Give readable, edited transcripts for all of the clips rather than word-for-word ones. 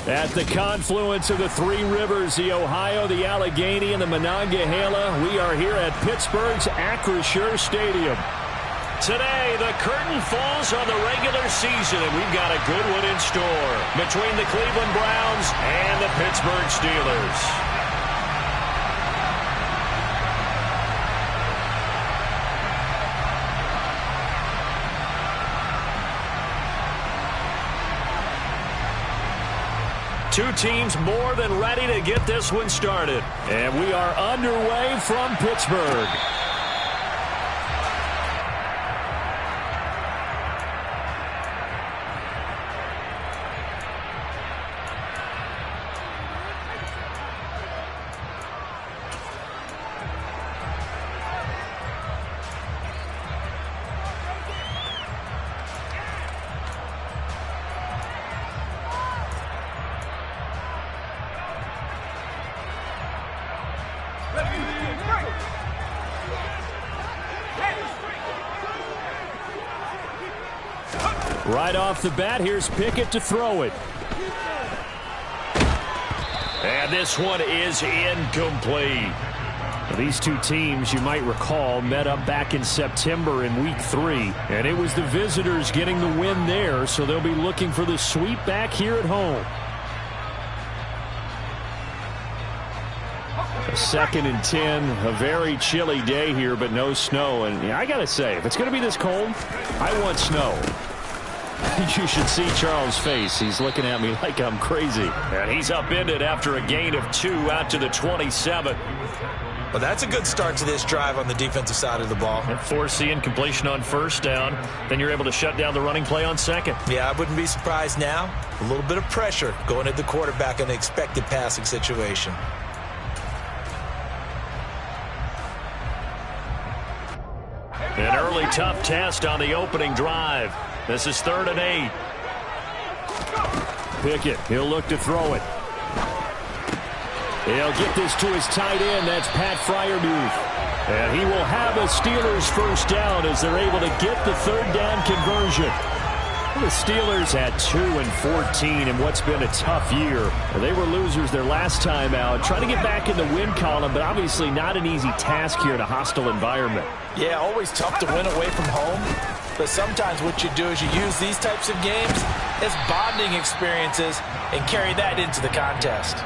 At the confluence of the three rivers, the Ohio, the Allegheny, and the Monongahela, we are here at Pittsburgh's Acrisure Stadium. Today, the curtain falls on the regular season, and we've got a good one in store between the Cleveland Browns and the Pittsburgh Steelers. Two teams more than ready to get this one started. And we are underway from Pittsburgh. Right off the bat, here's Pickett to throw it. And this one is incomplete. These two teams, you might recall, met up back in September in Week 3. And it was the visitors getting the win there, so they'll be looking for the sweep back here at home. A 2nd and 10, a very chilly day here, but no snow. And I got to say, if it's going to be this cold, I want snow. You should see Charles' face. He's looking at me like I'm crazy. And he's upended after a gain of 2 out to the 27. Well, that's a good start to this drive on the defensive side of the ball. And force the incompletion on first down. Then you're able to shut down the running play on second. Yeah, I wouldn't be surprised now. A little bit of pressure going at the quarterback in an expected passing situation. An early tough test on the opening drive. This is 3rd and 8. Pickett, he'll look to throw it. He'll get this to his tight end. That's Pat Freiermuth. And he will have a Steelers first down as they're able to get the 3rd down conversion. The Steelers at 2-14 in what's been a tough year. They were losers their last time out. Trying to get back in the win column, but obviously not an easy task here in a hostile environment. Yeah, always tough to win away from home. But sometimes what you do is you use these types of games as bonding experiences and carry that into the contest.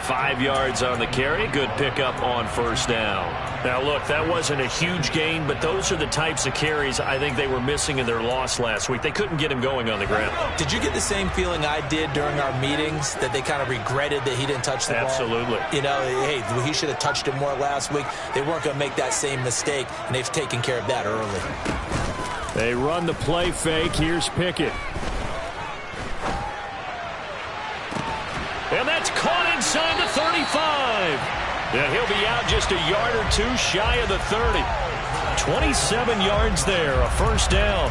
5 yards on the carry. Good pickup on first down. Now, look, that wasn't a huge gain, but those are the types of carries I think they were missing in their loss last week. They couldn't get him going on the ground. Did you get the same feeling I did during our meetings, that they kind of regretted that he didn't touch the ball? Absolutely. You know, hey, he should have touched it more last week. They weren't going to make that same mistake, and they've taken care of that early. They run the play fake. Here's Pickett. And that's caught inside the 35. And he'll be out just a yard or two shy of the 30. 27 yards there, a first down.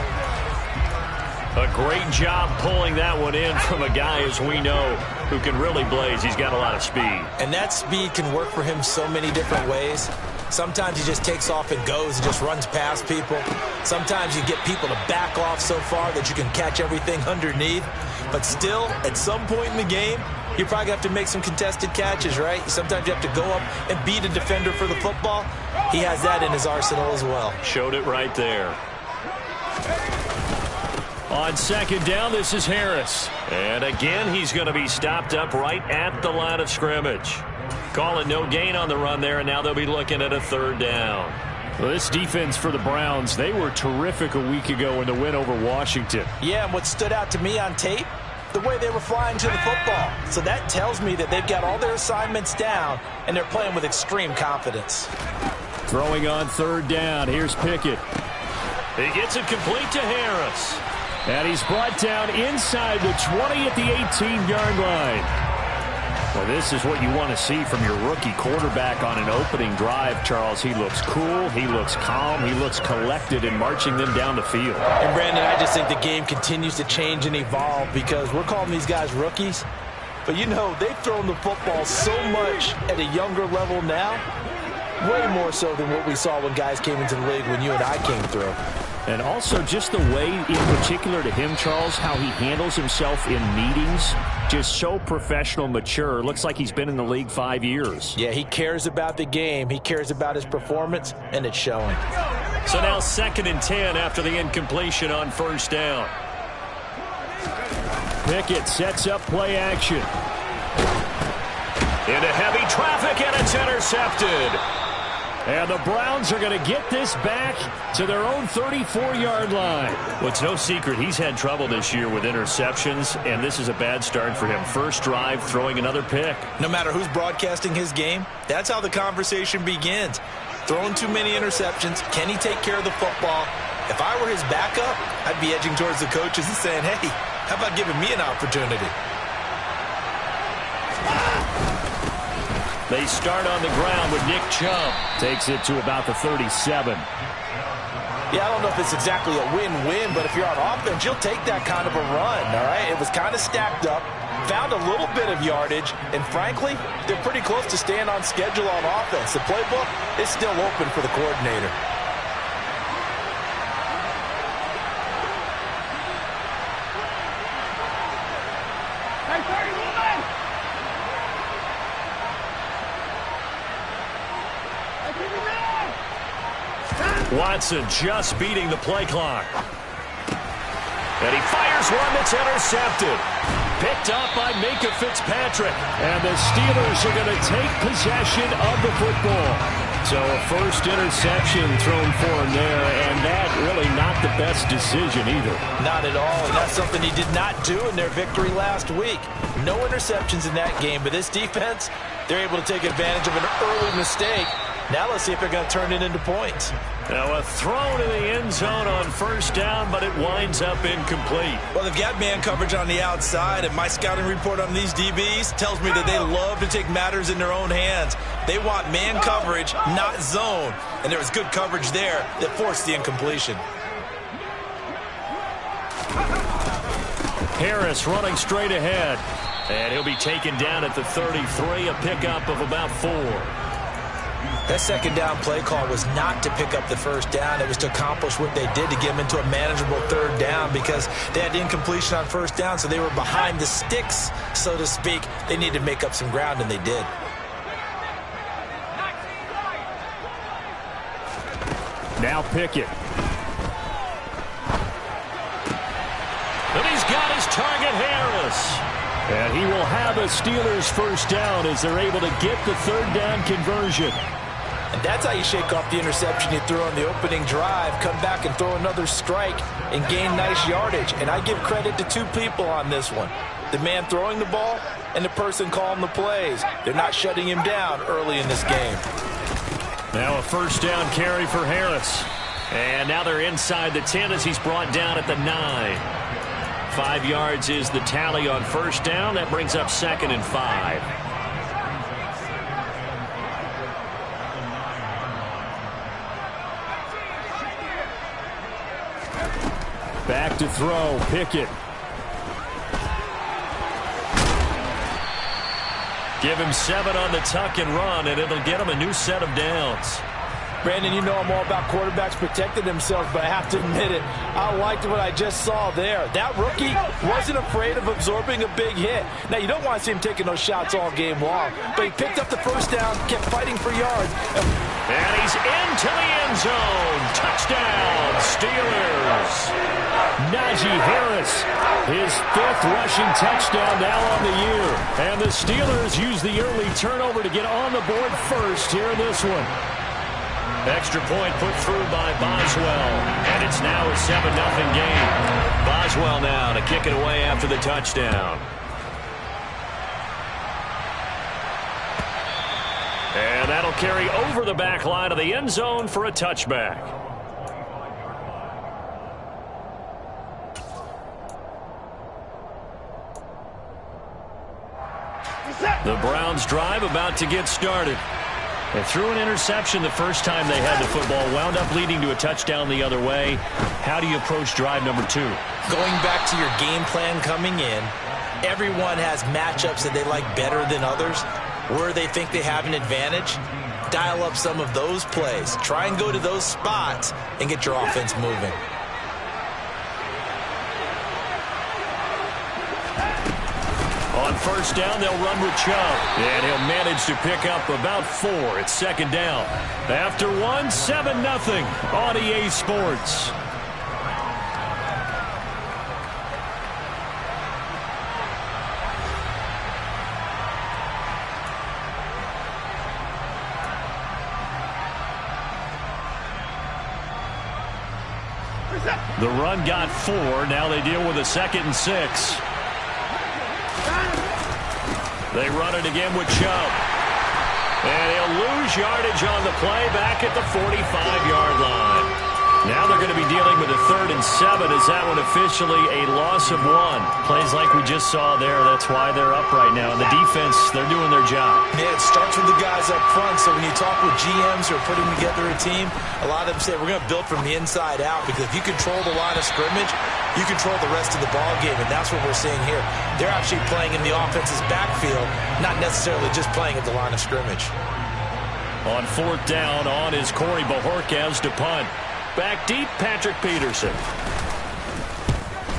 A great job pulling that one in from a guy, as we know, who can really blaze. He's got a lot of speed. And that speed can work for him so many different ways. Sometimes he just takes off and goes and just runs past people. Sometimes you get people to back off so far that you can catch everything underneath. But still, at some point in the game, you probably have to make some contested catches, right? Sometimes you have to go up and beat a defender for the football. He has that in his arsenal as well. Showed it right there. On 2nd down, this is Harris. And again, he's going to be stopped up right at the line of scrimmage. Call it no gain on the run there, and now they'll be looking at a 3rd down. Well, this defense for the Browns, they were terrific a week ago in the win over Washington. Yeah, and what stood out to me on tape, the way they were flying to the football. So that tells me that they've got all their assignments down, and they're playing with extreme confidence. Throwing on 3rd down. Here's Pickett. He gets it complete to Harris. And he's brought down inside the 20 at the 18-yard line. Well, this is what you want to see from your rookie quarterback on an opening drive, Charles. He looks cool, he looks calm, he looks collected in marching them down the field. And, Brandon, I just think the game continues to change and evolve because we're calling these guys rookies. But, you know, they've thrown the football so much at a younger level now, way more so than what we saw when guys came into the league when you and I came through. And also just the way, in particular to him, Charles, how he handles himself in meetings. Just so professional, mature. Looks like he's been in the league 5 years. Yeah, he cares about the game. He cares about his performance, and it's showing. So now 2nd and 10 after the incompletion on 1st down. Pickett sets up play action. Into heavy traffic, and it's intercepted. And the Browns are going to get this back to their own 34-yard line. Well, it's no secret he's had trouble this year with interceptions, and this is a bad start for him. First drive, throwing another pick. No matter who's broadcasting his game, that's how the conversation begins. Throwing too many interceptions, can he take care of the football? If I were his backup, I'd be edging towards the coaches and saying, hey, how about giving me an opportunity? They start on the ground with Nick Chubb. Takes it to about the 37. Yeah, I don't know if it's exactly a win-win, but if you're on offense, you'll take that kind of a run, all right? It was kind of stacked up, found a little bit of yardage, and frankly, they're pretty close to staying on schedule on offense. The playbook is still open for the coordinator. Watson just beating the play clock. And he fires one that's intercepted. Picked up by Minka Fitzpatrick. And the Steelers are going to take possession of the football. So a first interception thrown for him there, and that really not the best decision either. Not at all, and that's something he did not do in their victory last week. No interceptions in that game, but this defense, they're able to take advantage of an early mistake. Now let's see if they're going to turn it into points. Now a throw to the end zone on 1st down, but it winds up incomplete. Well, they've got man coverage on the outside, and my scouting report on these DBs tells me that they love to take matters in their own hands. They want man coverage, not zone. And there was good coverage there that forced the incompletion. Harris running straight ahead. And he'll be taken down at the 33, a pickup of about 4. That 2nd down play call was not to pick up the 1st down. It was to accomplish what they did to get them into a manageable 3rd down because they had incompletion on 1st down, so they were behind the sticks, so to speak. They needed to make up some ground, and they did. Now Pickett. And he's got his target, Harris. And he will have a Steelers 1st down as they're able to get the 3rd down conversion. And that's how you shake off the interception you threw on the opening drive, come back and throw another strike and gain nice yardage. And I give credit to 2 people on this one. The man throwing the ball and the person calling the plays. They're not shutting him down early in this game. Now a 1st down carry for Harris. And now they're inside the 10 as he's brought down at the 9. 5 yards is the tally on 1st down. That brings up 2nd and 5. Back to throw, Pickett. Give him 7 on the tuck and run, and it'll get him a new set of downs. Brandon, you know I'm all about quarterbacks protecting themselves, but I have to admit it, I liked what I just saw there. That rookie wasn't afraid of absorbing a big hit. Now, you don't want to see him taking those shots all game long, but he picked up the 1st down, kept fighting for yards. And he's into the end zone. Touchdown, Steelers. Najee Harris, his 5th rushing touchdown now on the year. And the Steelers use the early turnover to get on the board first here in this one. Extra point put through by Boswell. And it's now a 7-0 game. Boswell now to kick it away after the touchdown. And that'll carry over the back line of the end zone for a touchback. The Browns drive about to get started. They threw an interception the first time they had the football, wound up leading to a touchdown the other way. How do you approach drive number 2? Going back to your game plan coming in, everyone has matchups that they like better than others, where they think they have an advantage. dial up some of those plays. Try and go to those spots and get your offense moving. On first down, they'll run with Chubb. And he'll manage to pick up about 4. It's second down. After 1, 7-0 on EA Sports. The run got 4. Now they deal with a 2nd and 6. They run it again with Chubb. And he'll lose yardage on the play back at the 45-yard line. Now they're going to be dealing with a 3rd and 7. Is that one officially a loss of 1? Plays like we just saw there. That's why they're up right now. And the defense, they're doing their job. Yeah, it starts with the guys up front. So when you talk with GMs who are putting together a team, a lot of them say we're going to build from the inside out, because if you control the line of scrimmage, you control the rest of the ball game, and that's what we're seeing here. They're actually playing in the offense's backfield, not necessarily just playing at the line of scrimmage. On 4th down, on is Corey Bojorquez to punt. Back deep, Patrick Peterson.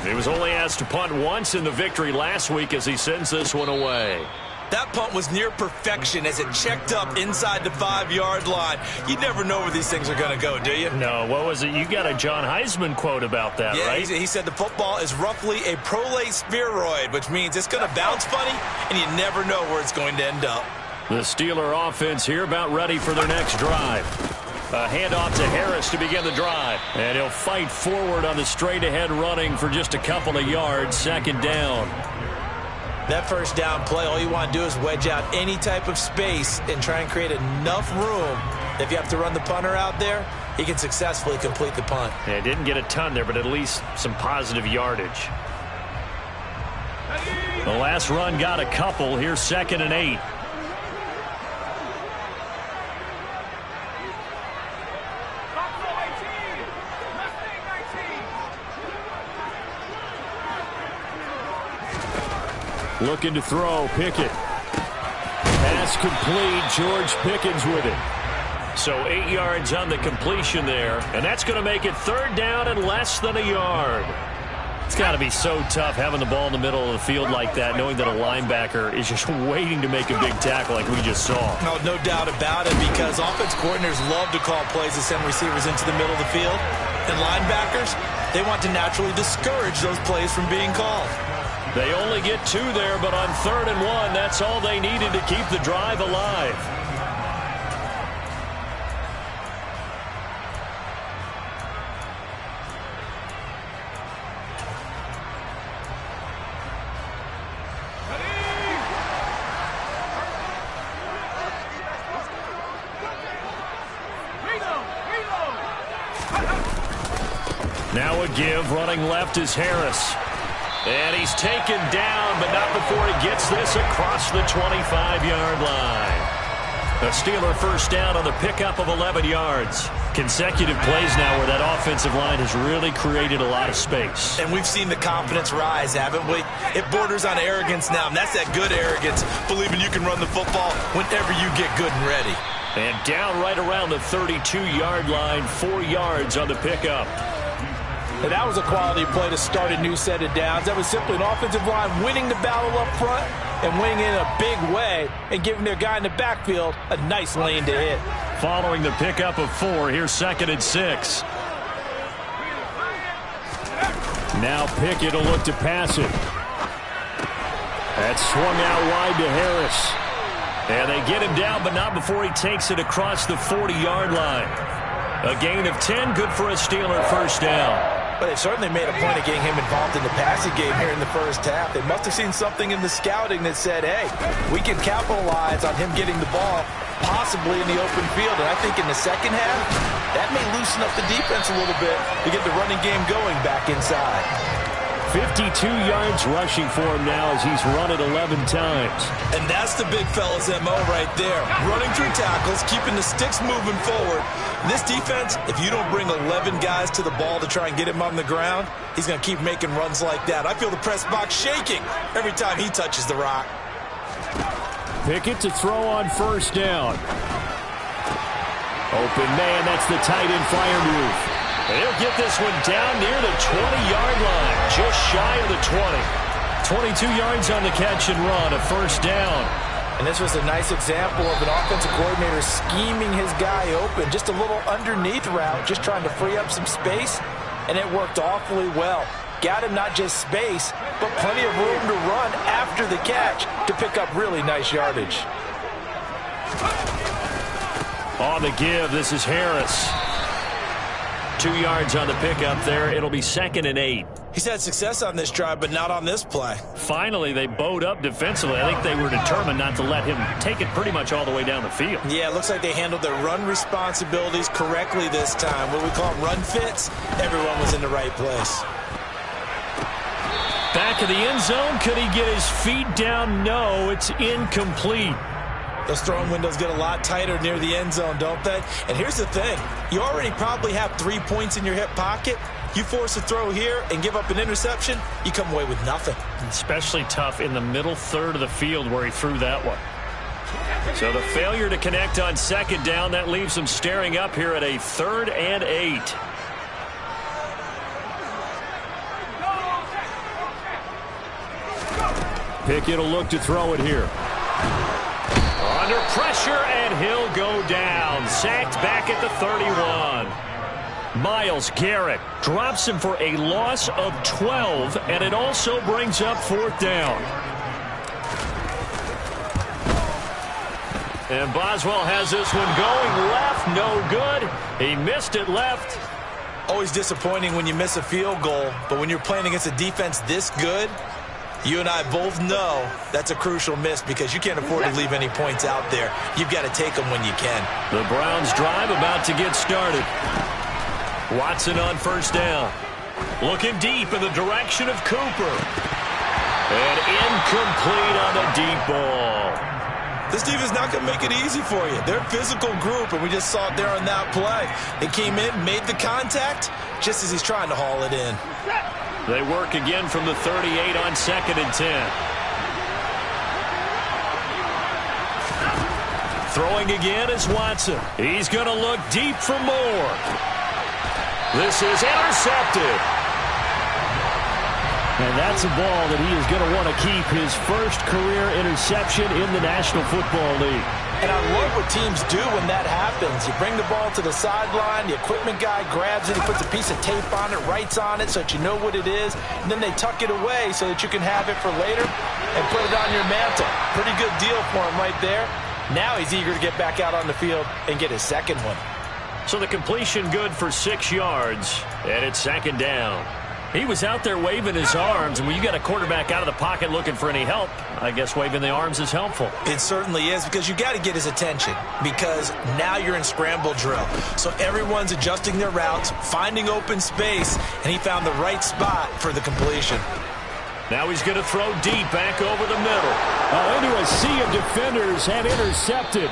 He was only asked to punt once in the victory last week as he sends this one away. That punt was near perfection as it checked up inside the 5-yard line. You never know where these things are going to go, do you? No, what was it? You got a John Heisman quote about that, yeah, right? He said the football is roughly a prolate spheroid, which means it's going to bounce funny, and you never know where it's going to end up. The Steeler offense here about ready for their next drive. A handoff to Harris to begin the drive. And he'll fight forward on the straight-ahead running for just a couple of yards. 2nd down. That first down play, all you want to do is wedge out any type of space and try and create enough room. If you have to run the punter out there, he can successfully complete the punt. Yeah, didn't get a ton there, but at least some positive yardage. The last run got a couple. Here's 2nd and 8. Looking to throw, Pickett. Pass complete, George Pickens with it. So 8 yards on the completion there, and that's going to make it 3rd down and less than a yard. It's got to be so tough having the ball in the middle of the field like that, knowing that a linebacker is just waiting to make a big tackle like we just saw. No doubt about it, because offense coordinators love to call plays that send receivers into the middle of the field. And linebackers, they want to naturally discourage those plays from being called. They only get 2 there, but on 3rd and 1, that's all they needed to keep the drive alive. Now a give, running left is Harris. And he's taken down, but not before he gets this across the 25-yard line. A Steeler first down on the pickup of 11 yards. Consecutive plays now where that offensive line has really created a lot of space. And we've seen the confidence rise, haven't we? It borders on arrogance now, and that's that good arrogance, believing you can run the football whenever you get good and ready. And down right around the 32-yard line, 4 yards on the pickup. And that was a quality play to start a new set of downs. That was simply an offensive line winning the battle up front and winning in a big way and giving their guy in the backfield a nice lane to hit. Following the pickup of 4, here's 2nd and 6. Now Pickett will look to pass it. That's swung out wide to Harris. And they get him down, but not before he takes it across the 40-yard line. A gain of 10, good for a Steeler first down. But they certainly made a point of getting him involved in the passing game here in the first half. They must have seen something in the scouting that said, hey, we can capitalize on him getting the ball possibly in the open field. And I think in the second half, that may loosen up the defense a little bit to get the running game going back inside. 52 yards rushing for him now as he's run it 11 times. And that's the big fella's MO right there. Running through tackles, keeping the sticks moving forward. This defense, if you don't bring 11 guys to the ball to try and get him on the ground, he's going to keep making runs like that. I feel the press box shaking every time he touches the rock. Pickett to throw on first down. Open man, that's the tight end flyer move. And he'll get this one down near the 20-yard line, just shy of the 20. 22 yards on the catch and run, a first down. And this was a nice example of an offensive coordinator scheming his guy open. Just a little underneath route, just trying to free up some space, and it worked awfully well. Got him not just space, but plenty of room to run after the catch to pick up really nice yardage. On the give, this is Harris. 2 yards on the pickup there. It'll be 2nd and 8. He's had success on this drive, but not on this play. Finally, they bowed up defensively. I think they were determined not to let him take it pretty much all the way down the field. Yeah, it looks like they handled their run responsibilities correctly this time. What do we call them, run fits? Everyone was in the right place. Back of the end zone. Could he get his feet down? No, it's incomplete. Those throwing windows get a lot tighter near the end zone, don't they? And here's the thing. You already probably have 3 points in your hip pocket. You force a throw here and give up an interception, you come away with nothing. Especially tough in the middle third of the field where he threw that one. So the failure to connect on 2nd down, that leaves him staring up here at a 3rd and 8. Pickett will look to throw it here. Under pressure, and he'll go down. Sacked back at the 31. Myles Garrett drops him for a loss of 12, and it also brings up 4th down. And Boswell has this one going left, no good. He missed it left. Always disappointing when you miss a field goal, but when you're playing against a defense this good, you and I both know that's a crucial miss because you can't afford to leave any points out there. You've got to take them when you can. The Browns drive about to get started. Watson on 1st down. Looking deep in the direction of Cooper. And incomplete on the deep ball. This defense is not going to make it easy for you. They're a physical group, and we just saw it there on that play. They came in, made the contact, just as he's trying to haul it in. They work again from the 38 on 2nd and 10. Throwing again is Watson. He's going to look deep for more. This is intercepted. And that's a ball that he is going to want to keep, his first career interception in the National Football League. And I love what teams do when that happens. You bring the ball to the sideline, the equipment guy grabs it, he puts a piece of tape on it, writes on it so that you know what it is, and then they tuck it away so that you can have it for later and put it on your mantle. Pretty good deal for him right there. Now he's eager to get back out on the field and get his second one. So the completion good for 6 yards, and it's 2nd down. He was out there waving his arms, and when you got a quarterback out of the pocket looking for any help, I guess waving the arms is helpful. It certainly is, because you got to get his attention, because now you're in scramble drill. So everyone's adjusting their routes, finding open space, and he found the right spot for the completion. Now he's going to throw deep back over the middle. Into a sea of defenders and intercepted.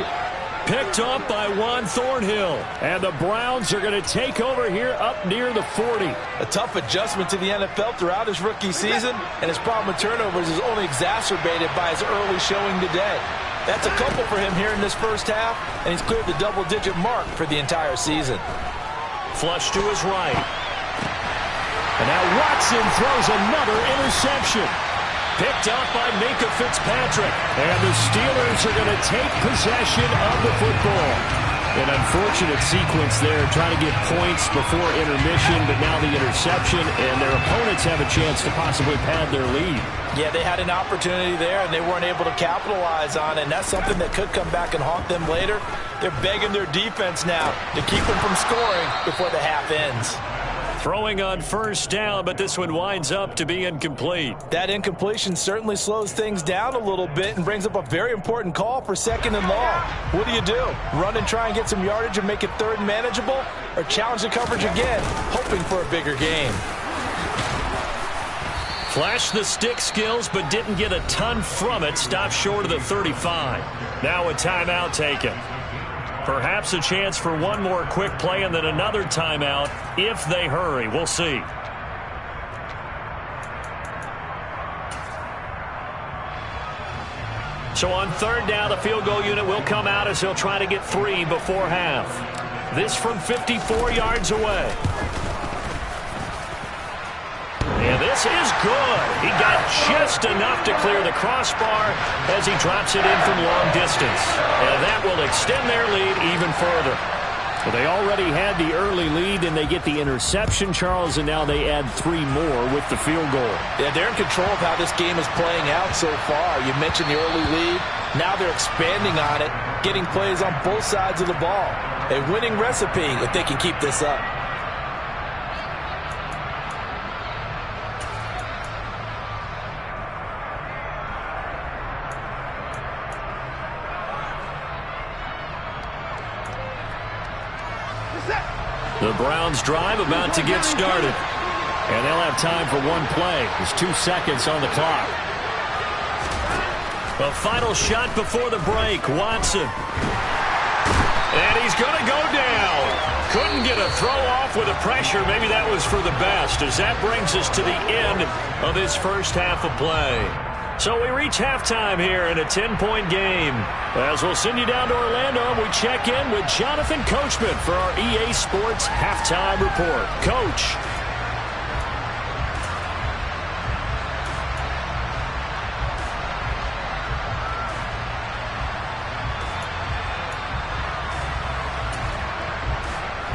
Picked up by Juan Thornhill. And the Browns are going to take over here up near the 40. A tough adjustment to the NFL throughout his rookie season, and his problem with turnovers is only exacerbated by his early showing today. That's a couple for him here in this first half, and he's cleared the double-digit mark for the entire season. Flush to his right. And now Watson throws another interception. Picked up by Minkah Fitzpatrick. And the Steelers are going to take possession of the football. An unfortunate sequence there, trying to get points before intermission, but now the interception, and their opponents have a chance to possibly pad their lead. Yeah, they had an opportunity there, and they weren't able to capitalize on it, and that's something that could come back and haunt them later. They're begging their defense now to keep them from scoring before the half ends. Throwing on 1st down, but this one winds up to be incomplete. That incompletion certainly slows things down a little bit and brings up a very important call for 2nd and long. What do? Run and try and get some yardage and make it 3rd and manageable, or challenge the coverage again, hoping for a bigger gain? Flashed the stick skills, but didn't get a ton from it. Stopped short of the 35. Now a timeout taken. Perhaps a chance for one more quick play and then another timeout if they hurry. We'll see. So on 3rd down, the field goal unit will come out as he'll try to get 3 before half. This from 54 yards away. And this is good. He got just enough to clear the crossbar as he drops it in from long distance. And that will extend their lead even further. Well, they already had the early lead, and they get the interception, Charles, and now they add 3 more with the field goal. Yeah, they're in control of how this game is playing out so far. You mentioned the early lead. Now they're expanding on it, getting plays on both sides of the ball. A winning recipe if they can keep this up. The Browns drive about to get started. And they'll have time for one play. There's 2 seconds on the clock. A final shot before the break. Watson. And he's going to go down. Couldn't get a throw off with the pressure. Maybe that was for the best, as that brings us to the end of this first half of play. So we reach halftime here in a 10-point game. As we'll send you down to Orlando, we check in with Jonathan Coachman for our EA Sports Halftime Report. Coach.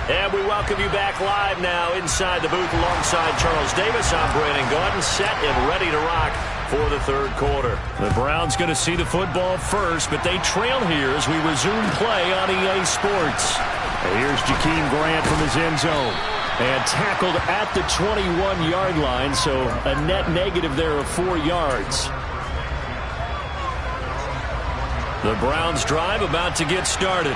And we welcome you back live now inside the booth alongside Charles Davis. I'm Brandon Gaudin, set and ready to rock for the third quarter. The Browns going to see the football first, but they trail here as we resume play on EA Sports. And here's Jakeem Grant from his end zone. And tackled at the 21-yard line, so a net negative there of 4 yards. The Browns drive about to get started.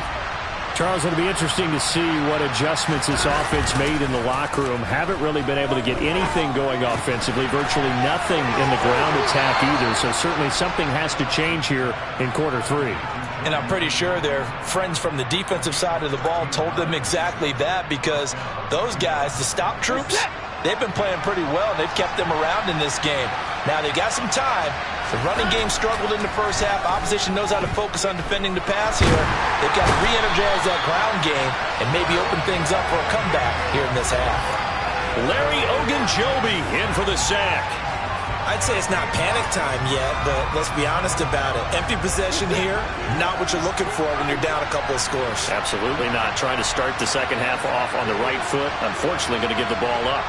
Charles, it'll be interesting to see what adjustments this offense made in the locker room. Haven't really been able to get anything going offensively, virtually nothing in the ground attack either. So certainly something has to change here in quarter 3. And I'm pretty sure their friends from the defensive side of the ball told them exactly that, because those guys, the stop troops, they've been playing pretty well. They've kept them around in this game. Now they've got some time. The running game struggled in the first half. Opposition knows how to focus on defending the pass here. They've got to re-energize that ground game and maybe open things up for a comeback here in this half. Larry Ogunjobi in for the sack. I'd say it's not panic time yet, but let's be honest about it. Empty possession here, not what you're looking for when you're down a couple of scores. Absolutely not. Trying to start the second half off on the right foot. Unfortunately, going to give the ball up.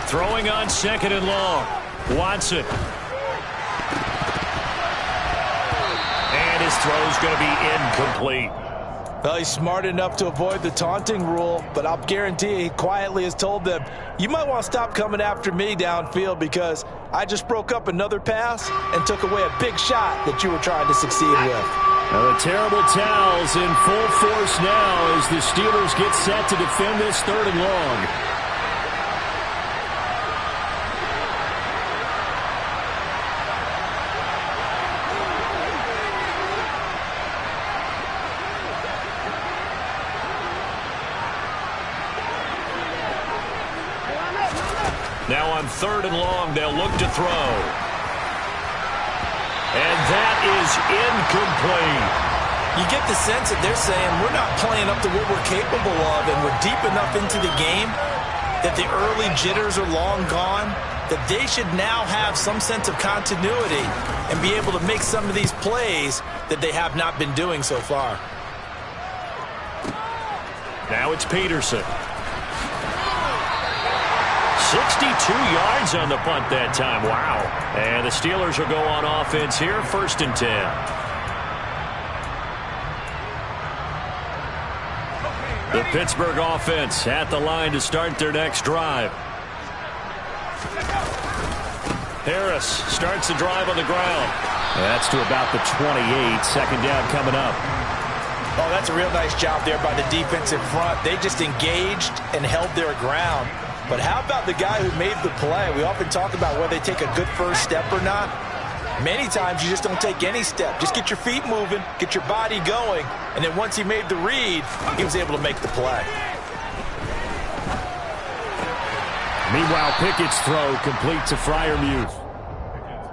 Throwing on second and long. Watson. And his throw's going to be incomplete. Well, he's smart enough to avoid the taunting rule, but I'll guarantee he quietly has told them, you might want to stop coming after me downfield because I just broke up another pass and took away a big shot that you were trying to succeed with. Now the terrible towels in full force now as the Steelers get set to defend this third and long. Now on third and long, they'll look to throw. And that is incomplete. You get the sense that they're saying we're not playing up to what we're capable of, and we're deep enough into the game that the early jitters are long gone, that they should now have some sense of continuity and be able to make some of these plays that they have not been doing so far. Now it's Peterson. 62 yards on the punt that time. Wow. And the Steelers will go on offense here, 1st and 10. The Pittsburgh offense at the line to start their next drive. Harris starts the drive on the ground. That's to about the 28. Second down coming up. Oh, that's a real nice job there by the defense in front. They just engaged and held their ground. But how about the guy who made the play? We often talk about whether they take a good first step or not. Many times you just don't take any step. Just get your feet moving, get your body going, and then once he made the read, he was able to make the play. Meanwhile, Pickett's throw complete to Freiermuth.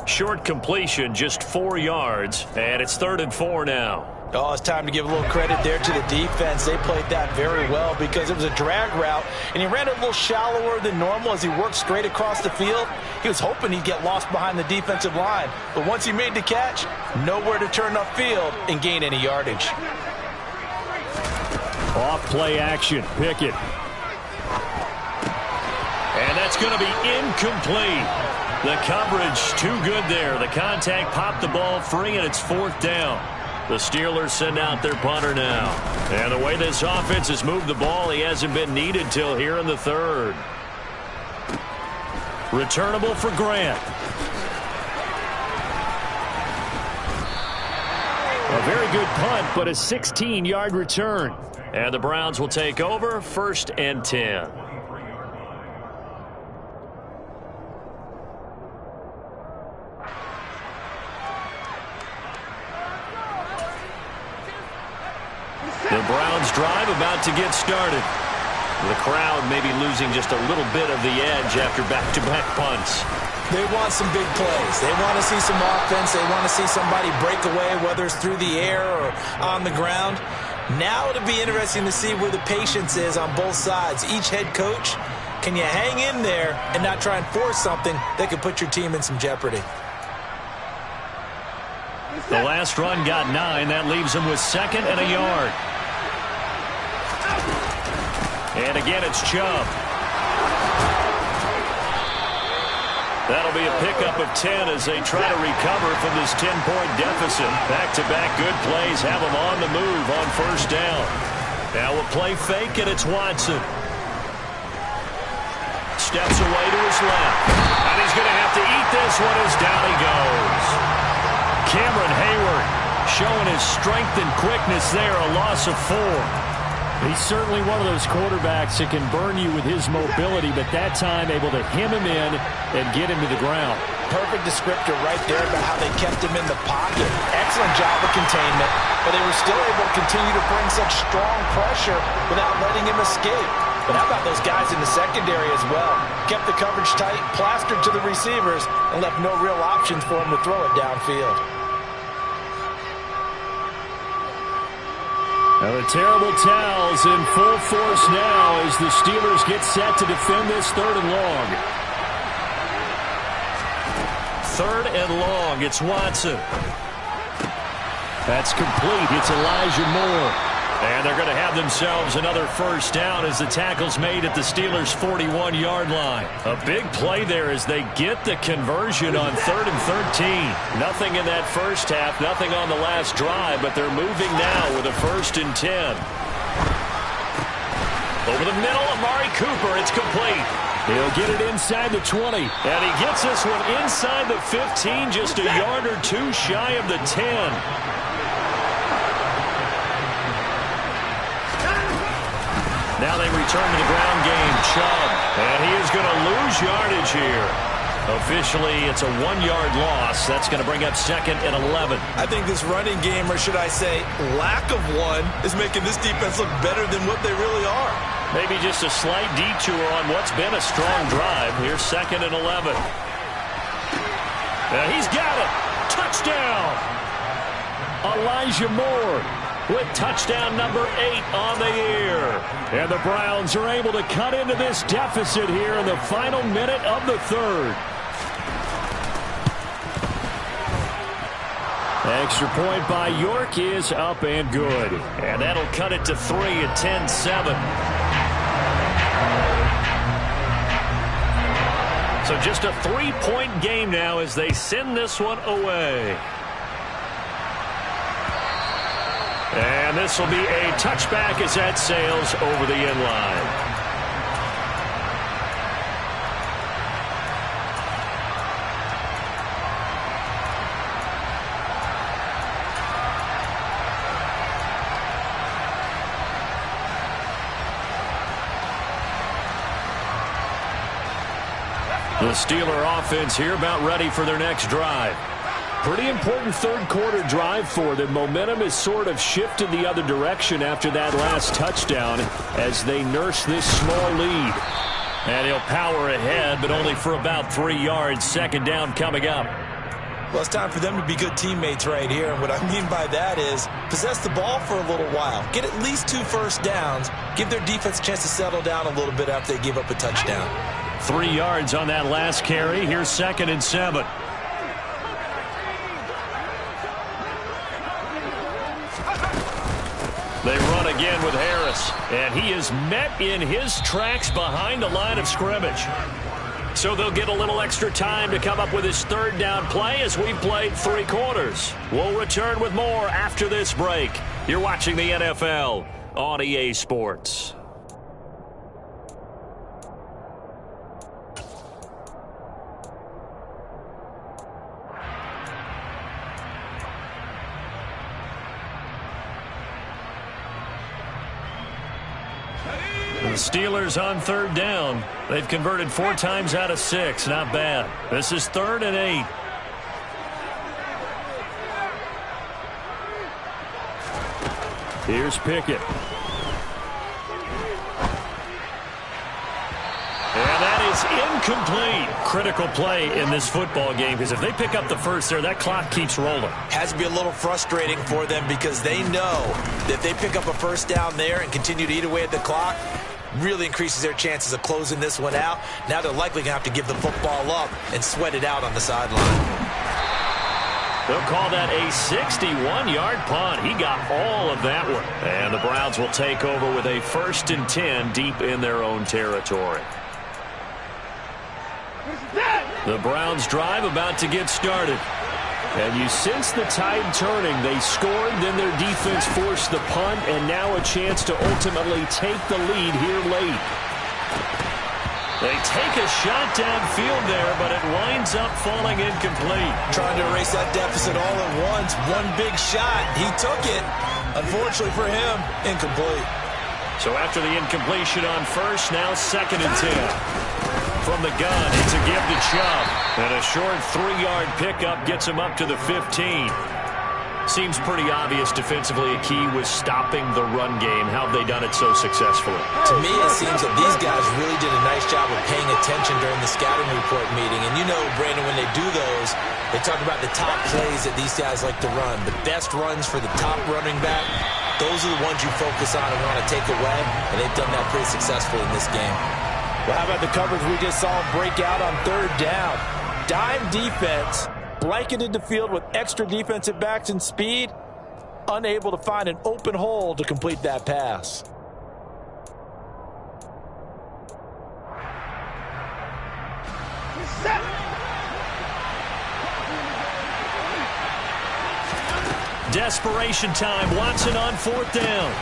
Short completion, just 4 yards, and it's 3rd and 4 now. Oh, it's time to give a little credit there to the defense. They played that very well because it was a drag route, and he ran it a little shallower than normal as he worked straight across the field. He was hoping he'd get lost behind the defensive line, but once he made the catch, nowhere to turn upfield and gain any yardage. Off play action, Pickett. And that's going to be incomplete. The coverage too good there. The contact popped the ball free, and it's 4th down. The Steelers send out their punter now. And the way this offense has moved the ball, he hasn't been needed till here in the 3rd. Returnable for Grant. A very good punt, but a 16-yard return. And the Browns will take over, 1st and 10. The Browns drive about to get started. The crowd maybe losing just a little bit of the edge after back-to-back punts. They want some big plays. They want to see some offense. They want to see somebody break away, whether it's through the air or on the ground. Now it'll be interesting to see where the patience is on both sides. Each head coach, can you hang in there and not try and force something that could put your team in some jeopardy? The last run got 9. That leaves him with 2nd and a yard. And again, it's Chubb. That'll be a pickup of 10 as they try to recover from this 10-point deficit. Back-to-back good plays have them on the move on 1st down. Now a play fake, and it's Watson. Steps away to his left. And he's going to have to eat this one as down he goes. Cameron Hayward showing his strength and quickness there, a loss of 4. He's certainly one of those quarterbacks that can burn you with his mobility, but that time able to hem him in and get him to the ground. Perfect descriptor right there about how they kept him in the pocket. Excellent job of containment, but they were still able to continue to bring such strong pressure without letting him escape. But how about those guys in the secondary as well? Kept the coverage tight, plastered to the receivers, and left no real options for him to throw it downfield. Now the terrible towels in full force now as the Steelers get set to defend this 3rd and long. 3rd and long. It's Watson. That's complete. It's Elijah Moore. And they're going to have themselves another 1st down as the tackle's made at the Steelers' 41-yard line. A big play there as they get the conversion on 3rd and 13. Nothing in that first half, nothing on the last drive, but they're moving now with a 1st and 10. Over the middle, Amari Cooper, it's complete. He'll get it inside the 20. And he gets this one inside the 15, just a yard or 2 shy of the 10. Now they return to the ground game. Chubb. And he is going to lose yardage here. Officially, it's a 1-yard loss. That's going to bring up 2nd and 11. I think this running game, or should I say lack of one, is making this defense look better than what they really are. Maybe just a slight detour on what's been a strong drive. Here's 2nd and 11. And he's got it. Touchdown. Elijah Moore with touchdown number 8 on the year. And the Browns are able to cut into this deficit here in the final minute of the 3rd. Extra point by York is up and good. And that'll cut it to 3 at 10-7. So just a 3-point game now as they send this one away. And this will be a touchback as that sails over the end line. The Steeler offense here about ready for their next drive. Pretty important 3rd quarter drive for them. Momentum has sort of shifted the other direction after that last touchdown as they nurse this small lead. And he'll power ahead, but only for about 3 yards. Second down coming up. Well, it's time for them to be good teammates right here. And what I mean by that is possess the ball for a little while. Get at least 2 first downs. Give their defense a chance to settle down a little bit after they give up a touchdown. 3 yards on that last carry. Here's 2nd and 7. They run again with Harris, and he is met in his tracks behind the line of scrimmage. So they'll get a little extra time to come up with his 3rd down play as we've played 3 quarters. We'll return with more after this break. You're watching the NFL on EA Sports. The Steelers on 3rd down. They've converted 4 times out of 6. Not bad. This is 3rd and 8. Here's Pickett. And that is incomplete. Critical play in this football game, because if they pick up the first there, that clock keeps rolling. Has to be a little frustrating for them because they know that if they pick up a first down there and continue to eat away at the clock, really increases their chances of closing this one out. Now they're likely going to have to give the football up and sweat it out on the sideline. They'll call that a 61-yard punt. He got all of that one. And the Browns will take over with a 1st and 10 deep in their own territory. The Browns drive about to get started. And you sense the tide turning. They scored, then their defense forced the punt, and now a chance to ultimately take the lead here late. They take a shot downfield there, but it winds up falling incomplete. Trying to erase that deficit all at once. One big shot. He took it. Unfortunately for him, incomplete. So after the incompletion on first, now 2nd and 10. From the gun, it's a give to Chubb. And a short 3-yard pickup gets him up to the 15. Seems pretty obvious defensively a key was stopping the run game. How have they done it so successfully? To me, it seems that these guys really did a nice job of paying attention during the scouting report meeting. And you know, Brandon, when they do those, they talk about the top plays that these guys like to run. The best runs for the top running back, those are the ones you focus on and want to take away. And they've done that pretty successfully in this game. Well, how about the coverage we just saw break out on 3rd down? Dime defense, blanketed the field with extra defensive backs and speed, unable to find an open hole to complete that pass. Desperation time. Watson on 4th down.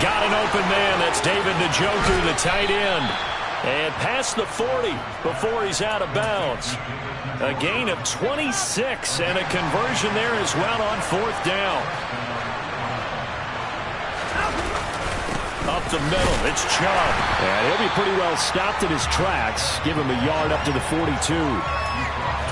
Got an open man. That's David Njoku, the tight end. And past the 40 before he's out of bounds. A gain of 26 and a conversion there as well on 4th down. Up the middle, it's Chubb. And he'll be pretty well stopped in his tracks. Give him a yard up to the 42.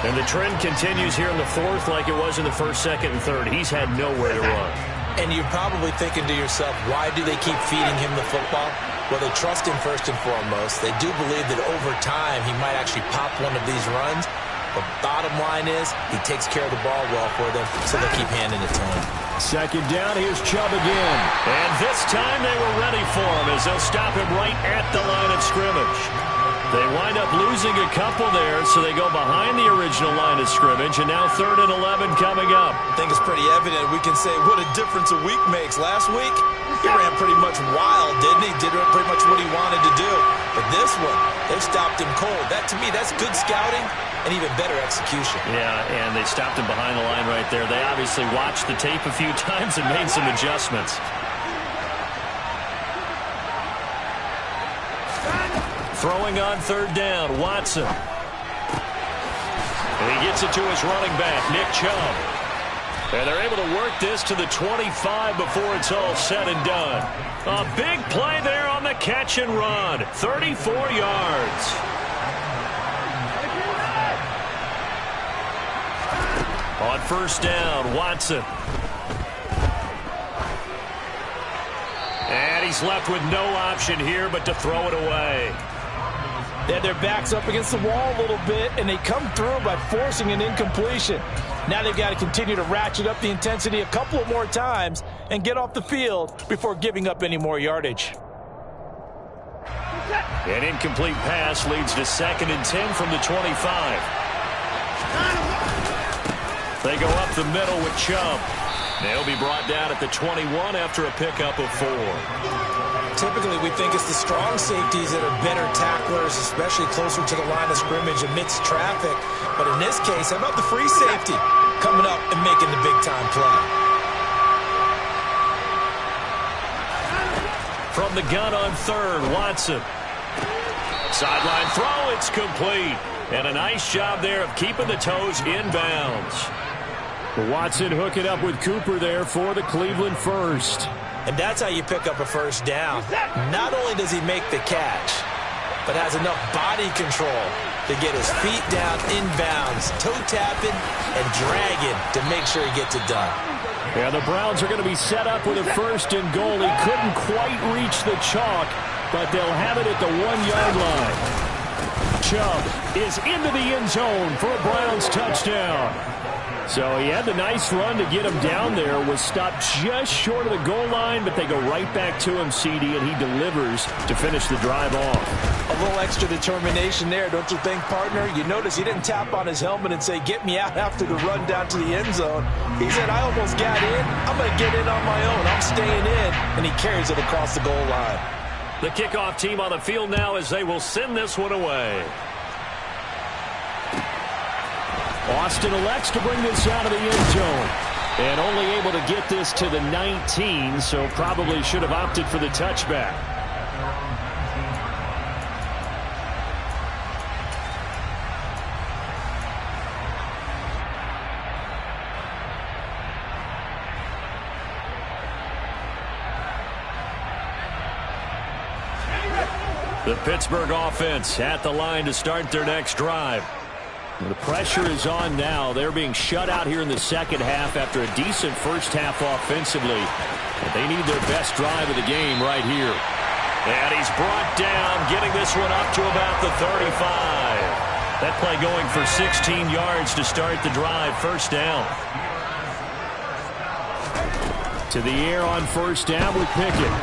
And the trend continues here in the 4th like it was in the 1st, 2nd, and 3rd. He's had nowhere to run. And you're probably thinking to yourself, why do they keep feeding him the football? Well, they trust him first and foremost. They do believe that over time he might actually pop one of these runs. But bottom line is he takes care of the ball well for them, so they'll keep handing it to him. 2nd down, here's Chubb again. And this time they were ready for him as they'll stop him right at the line of scrimmage. They wind up losing a couple there, so they go behind the original line of scrimmage, and now 3rd and 11 coming up. I think it's pretty evident. We can say what a difference a week makes. Last week, he ran pretty much wild, didn't he? Did pretty much what he wanted to do. But this one, they've stopped him cold. That, to me, that's good scouting and even better execution. Yeah, and they stopped him behind the line right there. They obviously watched the tape a few times and made some adjustments. Throwing on 3rd down, Watson. And he gets it to his running back, Nick Chubb. And they're able to work this to the 25 before it's all said and done. A big play there on the catch and run. 34 yards. On 1st down, Watson. And he's left with no option here but to throw it away. They had their backs up against the wall a little bit, and they come through by forcing an incompletion. Now they've got to continue to ratchet up the intensity a couple of more times and get off the field before giving up any more yardage. An incomplete pass leads to 2nd and 10 from the 25. They go up the middle with Chubb. They'll be brought down at the 21 after a pickup of 4. Typically, we think it's the strong safeties that are better tacklers, especially closer to the line of scrimmage amidst traffic. But in this case, how about the free safety coming up and making the big-time play? From the gun on 3rd, Watson. Sideline throw, it's complete. And a nice job there of keeping the toes inbounds. Watson hooking up with Cooper there for the Cleveland first. And that's how you pick up a first down. Not only does he make the catch, but has enough body control to get his feet down inbounds, toe tapping and dragging to make sure he gets it done. Yeah, the Browns are going to be set up with a 1st and goal. He couldn't quite reach the chalk, but they'll have it at the 1-yard line. Chubb is into the end zone for a Browns touchdown. So he had the nice run to get him down there, was stopped just short of the goal line, but they go right back to him, CD, and he delivers to finish the drive off. A little extra determination there, don't you think, partner? You notice he didn't tap on his helmet and say, get me out after the run down to the end zone. He said, I almost got in. I'm going to get in on my own. I'm staying in. And he carries it across the goal line. The kickoff team on the field now as they will send this one away. Austin elects to bring this out of the end zone. And only able to get this to the 19, so probably should have opted for the touchback. The Pittsburgh offense at the line to start their next drive. The pressure is on now. They're being shut out here in the second half after a decent first half offensively. But they need their best drive of the game right here. And he's brought down, getting this one up to about the 35. That play going for 16 yards to start the drive. First down. To the air on first down with Pickett.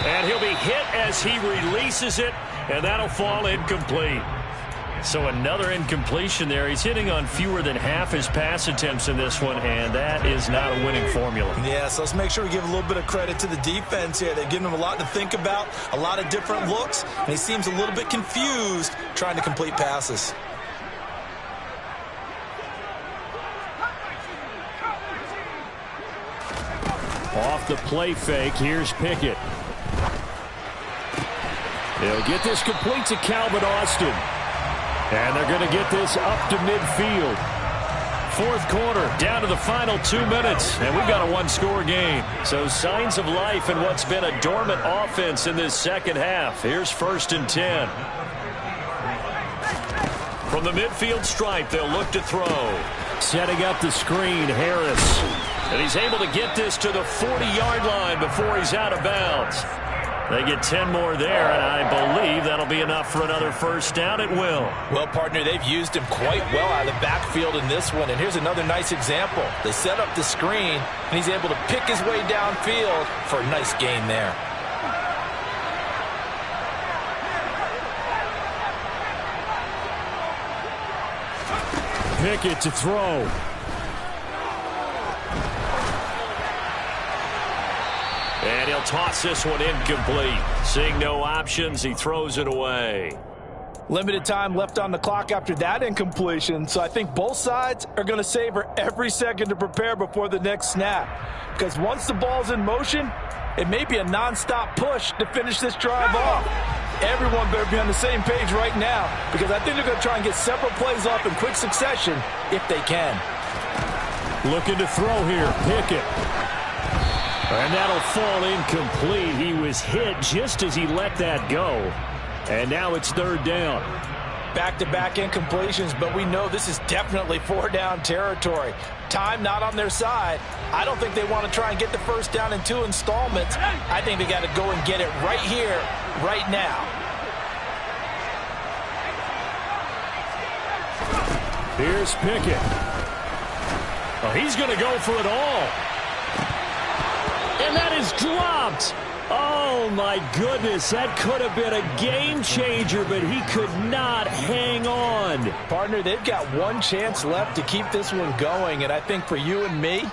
And he'll be hit as he releases it, and that'll fall incomplete. So another incompletion there. He's hitting on fewer than half his pass attempts in this one, and that is not a winning formula. Yeah, so let's make sure we give a little bit of credit to the defense here. They're giving him a lot to think about, a lot of different looks, and he seems a little bit confused trying to complete passes. Off the play fake, here's Pickett. They'll get this complete to Calvin Austin. And they're going to get this up to midfield. Fourth quarter, down to the final 2 minutes, and we've got a one-score game. So signs of life in what's been a dormant offense in this second half. Here's 1st and 10. From the midfield stripe, they'll look to throw. Setting up the screen, Harris. And he's able to get this to the 40-yard line before he's out of bounds. They get 10 more there, and I believe that'll be enough for another first down. It will. Well, partner, they've used him quite well out of the backfield in this one, and here's another nice example. They set up the screen, and he's able to pick his way downfield for a nice gain there. Pickett to throw. And he'll toss this one incomplete. Seeing no options, he throws it away. Limited time left on the clock after that incompletion, so I think both sides are going to savor every second to prepare before the next snap. Because once the ball's in motion, it may be a non-stop push to finish this drive off. Everyone better be on the same page right now, because I think they're going to try and get several plays off in quick succession if they can. Looking to throw here, Pickett. And that'll fall incomplete. He was hit just as he let that go. And now it's 3rd down. Back-to-back incompletions, but we know this is definitely 4-down territory. Time not on their side. I don't think they want to try and get the first down in 2 installments. I think they got to go and get it right here, right now. Here's Pickett. Oh, he's going to go for it all. And that is dropped. Oh, my goodness. That could have been a game changer, but he could not hang on. Partner, they've got one chance left to keep this one going, and I think for you and me,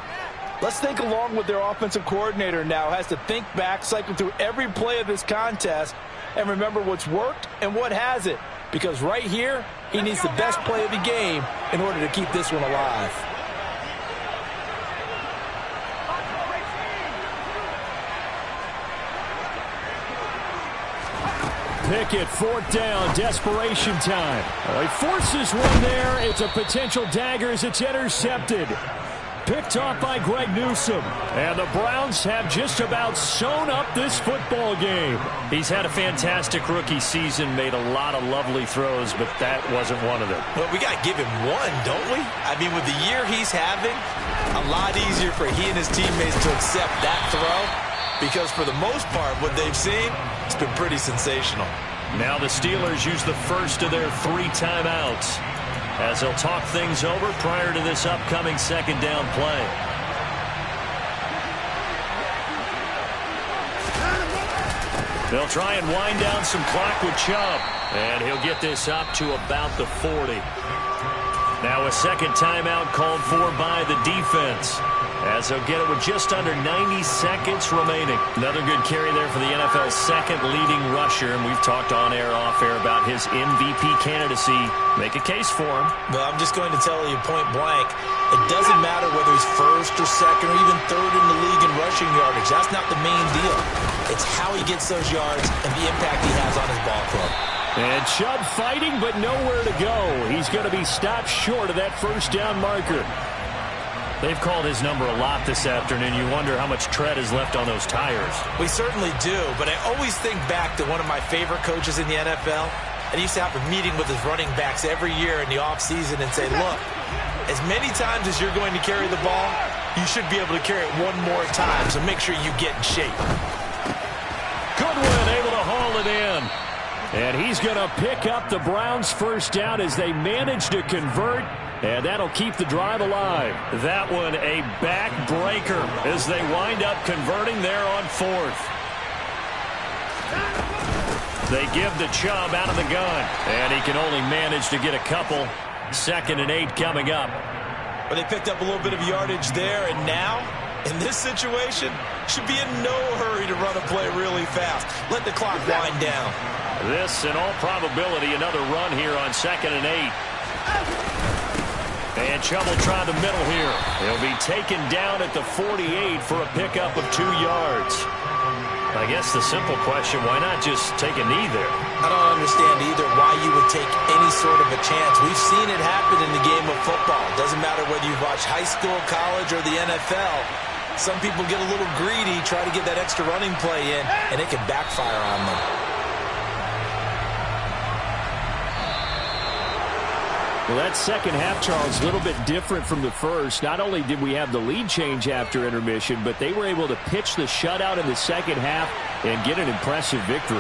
let's think along with their offensive coordinator now. Has to think back, cycle through every play of this contest, and remember what's worked and what hasn't. Because right here, he needs the best play of the game in order to keep this one alive. Pickett, fourth down, desperation time. He forces one there. It's a potential dagger as it's intercepted. Picked off by Greg Newsome. And the Browns have just about sewn up this football game. He's had a fantastic rookie season, made a lot of lovely throws, but that wasn't one of them. Well, we got to give him one, don't we? I mean, with the year he's having, a lot easier for he and his teammates to accept that throw, because for the most part, what they've seen, it's been pretty sensational. Now the Steelers use the first of their 3 timeouts as they'll talk things over prior to this upcoming second down play. They'll try and wind down some clock with Chubb, and he'll get this up to about the 40. Now a second timeout called for by the defense, as they'll get it with just under 90 seconds remaining. Another good carry there for the NFL's second leading rusher, and we've talked on air, off air about his MVP candidacy. Make a case for him. Well, I'm just going to tell you point blank, it doesn't matter whether he's first or second or even third in the league in rushing yardage. That's not the main deal. It's how he gets those yards and the impact he has on his ball club. And Chubb fighting, but nowhere to go. He's going to be stopped short of that first down marker. They've called his number a lot this afternoon. You wonder how much tread is left on those tires. We certainly do, but I always think back to one of my favorite coaches in the NFL. And he used to have a meeting with his running backs every year in the offseason and say, look, as many times as you're going to carry the ball, you should be able to carry it one more time, so make sure you get in shape. Goodwin able to haul it in. And he's going to pick up the Browns' first down as they manage to convert. And that'll keep the drive alive. That one a backbreaker as they wind up converting there on 4th. They give the Chubb out of the gun, and he can only manage to get a couple. 2nd and 8 coming up. But they picked up a little bit of yardage there, and now, in this situation, should be in no hurry to run a play really fast. Let the clock wind down. This, in all probability, another run here on 2nd and 8. And Chubb will try the middle here. He'll be taken down at the 48 for a pickup of 2 yards. I guess the simple question, why not just take a knee there? I don't understand either why you would take any sort of a chance. We've seen it happen in the game of football. Doesn't matter whether you watch high school, college, or the NFL. Some people get a little greedy, try to get that extra running play in, and it can backfire on them. Well, that second half, Charles, a little bit different from the first. Not only did we have the lead change after intermission, but they were able to pitch the shutout in the second half and get an impressive victory.